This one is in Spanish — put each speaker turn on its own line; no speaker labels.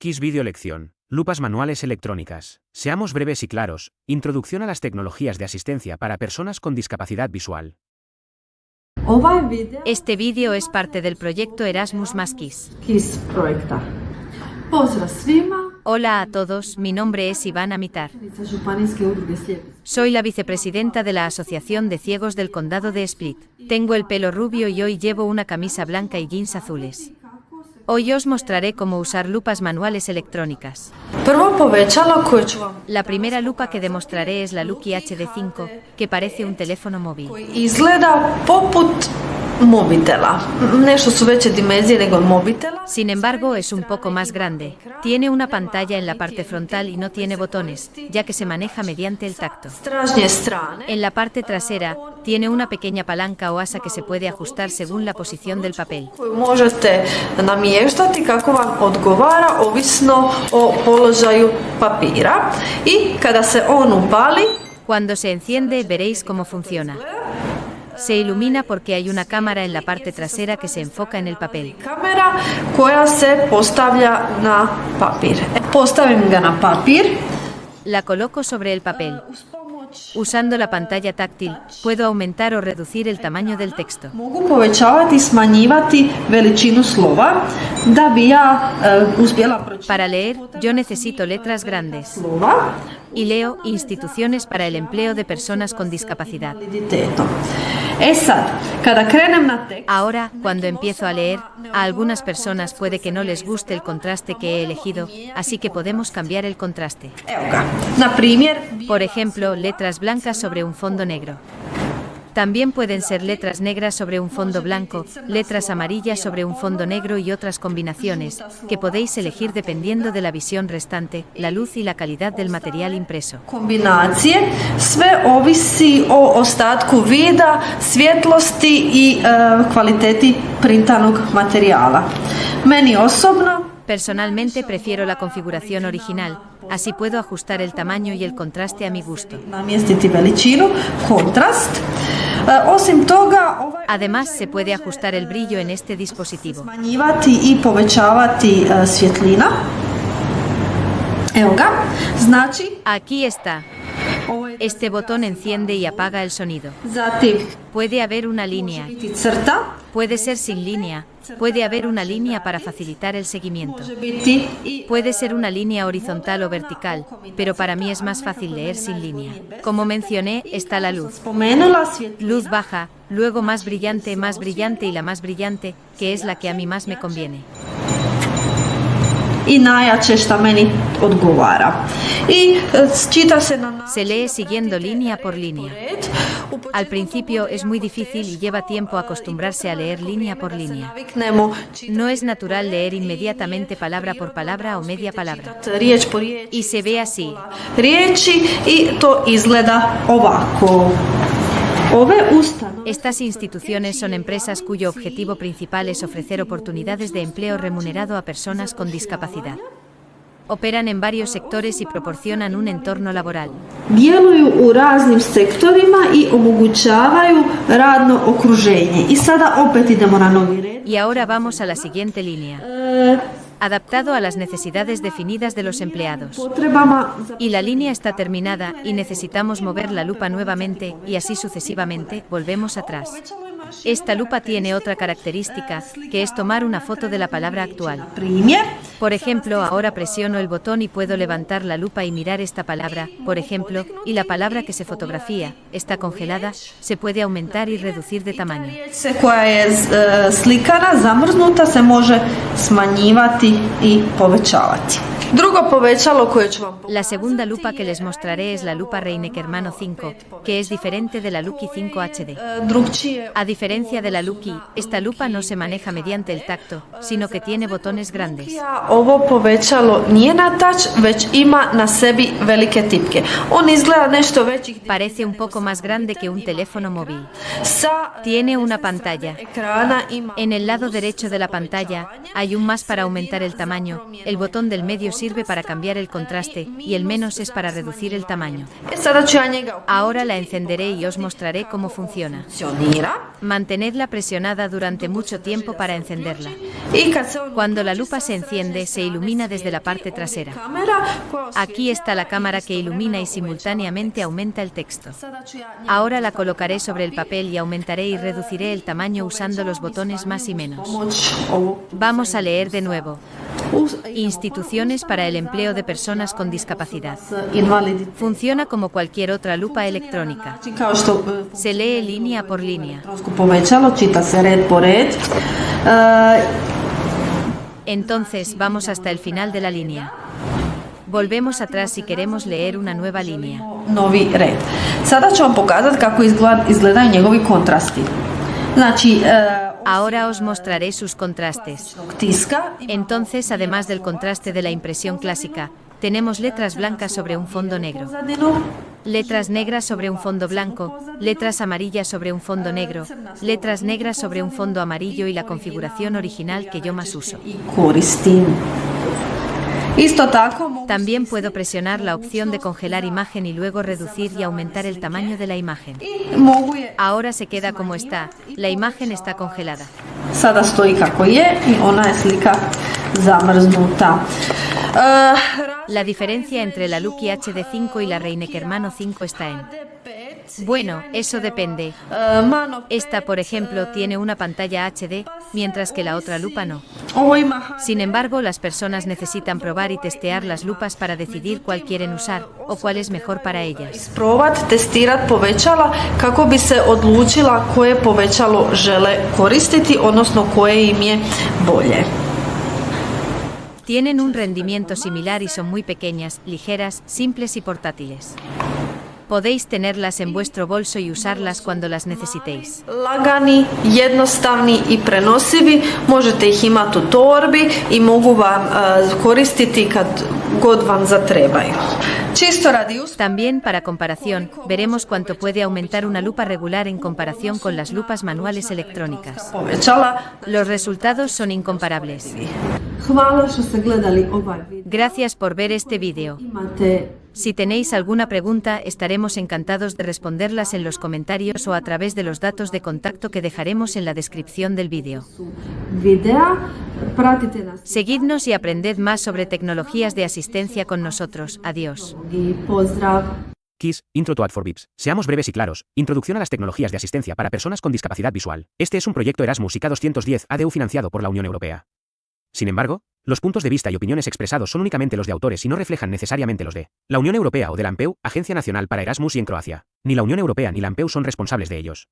Kiss Video Lección. Lupas manuales electrónicas. Seamos breves y claros. Introducción a las tecnologías de asistencia para personas con discapacidad visual.
Este vídeo es parte del proyecto Erasmus + KISS. Hola a todos, mi nombre es Ivana Mitar. Soy la vicepresidenta de la Asociación de Ciegos del Condado de Split. Tengo el pelo rubio y hoy llevo una camisa blanca y jeans azules. Hoy os mostraré cómo usar lupas manuales electrónicas. La primera lupa que demostraré es la Luki HD5, que parece un teléfono móvil. Sin embargo, es un poco más grande. Tiene una pantalla en la parte frontal y no tiene botones, ya que se maneja mediante el tacto. En la parte trasera, tiene una pequeña palanca o asa que se puede ajustar según la posición del papel. Cuando se enciende, veréis cómo funciona. Se ilumina porque hay una cámara en la parte trasera que se enfoca en el papel. La coloco sobre el papel. Usando la pantalla táctil, puedo aumentar o reducir el tamaño del texto. Para leer, yo necesito letras grandes. Y leo Instituciones para el empleo de personas con discapacidad. Ahora, cuando empiezo a leer, a algunas personas puede que no les guste el contraste que he elegido, así que podemos cambiar el contraste. Por ejemplo, letras blancas sobre un fondo negro. También pueden ser letras negras sobre un fondo blanco, letras amarillas sobre un fondo negro y otras combinaciones, que podéis elegir dependiendo de la visión restante, la luz y la calidad del material impreso. Sve ovisi o ostatku vida, svjetlosti i kvaliteti printanog materijala. Meni osobno Personalmente prefiero la configuración original, así puedo ajustar el tamaño y el contraste a mi gusto. Además, se puede ajustar el brillo en este dispositivo. Aquí está. Este botón enciende y apaga el sonido. Puede haber una línea. Puede ser sin línea. Puede haber una línea para facilitar el seguimiento. Puede ser una línea horizontal o vertical, pero para mí es más fácil leer sin línea. Como mencioné, está la luz. Luz baja, luego más brillante y la más brillante, que es la que a mí más me conviene. Se lee siguiendo línea por línea. Al principio es muy difícil y lleva tiempo acostumbrarse a leer línea por línea. No es natural leer inmediatamente palabra por palabra o media palabra. Y se ve así. Estas instituciones son empresas cuyo objetivo principal es ofrecer oportunidades de empleo remunerado a personas con discapacidad. Operan en varios sectores y proporcionan un entorno laboral. Djeluju u raznim sektorima i omogućavaju radno okruženje. I sada opet idemo na novi red. Y ahora vamos a la siguiente línea. Adaptado a las necesidades definidas de los empleados. Y la línea está terminada y necesitamos mover la lupa nuevamente y así sucesivamente, volvemos atrás. Esta lupa tiene otra característica, que es tomar una foto de la palabra actual. Por ejemplo, ahora presiono el botón y puedo levantar la lupa y mirar esta palabra, por ejemplo, y la palabra que se fotografía, está congelada, se puede aumentar y reducir de tamaño.
Koja je slikana, zamrznuta, se može smanjivati i povećavati.
La segunda lupa que les mostraré es la lupa Reinecker Mano 5, que es diferente de la Luki 5 HD. A diferencia de la Luki, esta lupa no se maneja mediante el tacto, sino que tiene botones grandes.
Ovo povećalo nije na touch, već ima na sebi velike tipke. On izgleda nešto većih.
Parece un poco más grande que un teléfono móvil. Tiene una pantalla. En el lado derecho de la pantalla, hay un más para aumentar el tamaño, el botón del medio sirve para cambiar el contraste, y el menos es para reducir el tamaño. Ahora la encenderé y os mostraré cómo funciona. Mantenedla presionada durante mucho tiempo para encenderla. Cuando la lupa se enciende, se ilumina desde la parte trasera. Aquí está la cámara que ilumina y simultáneamente aumenta el texto. Ahora la colocaré sobre el papel y aumentaré y reduciré el tamaño usando los botones más y menos. Vamos a leer de nuevo. Instituciones para el empleo de personas con discapacidad. Funciona como cualquier otra lupa electrónica. Se lee línea por línea. Entonces vamos hasta el final de la línea. Volvemos atrás si queremos leer una nueva línea.
Novi red. Sada ću vam pokazati kako izgledaju njegovi kontrasti. Znači,
ahora os mostraré sus contrastes. Entonces, además del contraste de la impresión clásica, tenemos letras blancas sobre un fondo negro, letras negras sobre un fondo blanco, letras amarillas sobre un fondo negro, letras negras sobre un fondo amarillo y la configuración original que yo más uso. También puedo presionar la opción de congelar imagen y luego reducir y aumentar el tamaño de la imagen. Ahora se queda como está, la imagen está congelada.
Sada stoji kako je i ona je slika zamrznuta.
La diferencia entre la Lucky HD5 y la Reineke Hermano 5 está en... Bueno, eso depende. Esta, por ejemplo, tiene una pantalla HD, mientras que la otra lupa no. Sin embargo, las personas necesitan probar y testear las lupas para decidir cuál quieren usar, o cuál es mejor para ellas.
Probat, testirat povećala kako bi se odlučila koje povećalo žele koristiti, odnosno koje im je bolje.
Tienen un rendimiento similar y son muy pequeñas, ligeras, simples y portátiles. Podéis tenerlas en vuestro bolso y usarlas cuando las necesitéis.
Lagani, jednostavni i prenosivi, možete ih imati u torbi i mogu vam koristiti kad god vam zatrebaju. Čisto radi
También para comparación, veremos cuánto puede aumentar una lupa regular en comparación con las lupas manuales electrónicas. Los resultados son incomparables. Gracias por ver este vídeo. Si tenéis alguna pregunta, estaremos encantados de responderlas en los comentarios o a través de los datos de contacto que dejaremos en la descripción del vídeo. Seguidnos y aprended más sobre tecnologías de asistencia con nosotros. Adiós.
KISS, Intro to Ad4Bips. Seamos breves y claros. Introducción a las tecnologías de asistencia para personas con discapacidad visual. Este es un proyecto Erasmus y K210 ADU financiado por la Unión Europea. Sin embargo, los puntos de vista y opiniones expresados son únicamente los de autores y no reflejan necesariamente los de la Unión Europea o de la ANPEU, Agencia Nacional para Erasmus y en Croacia. Ni la Unión Europea ni la ANPEU son responsables de ellos.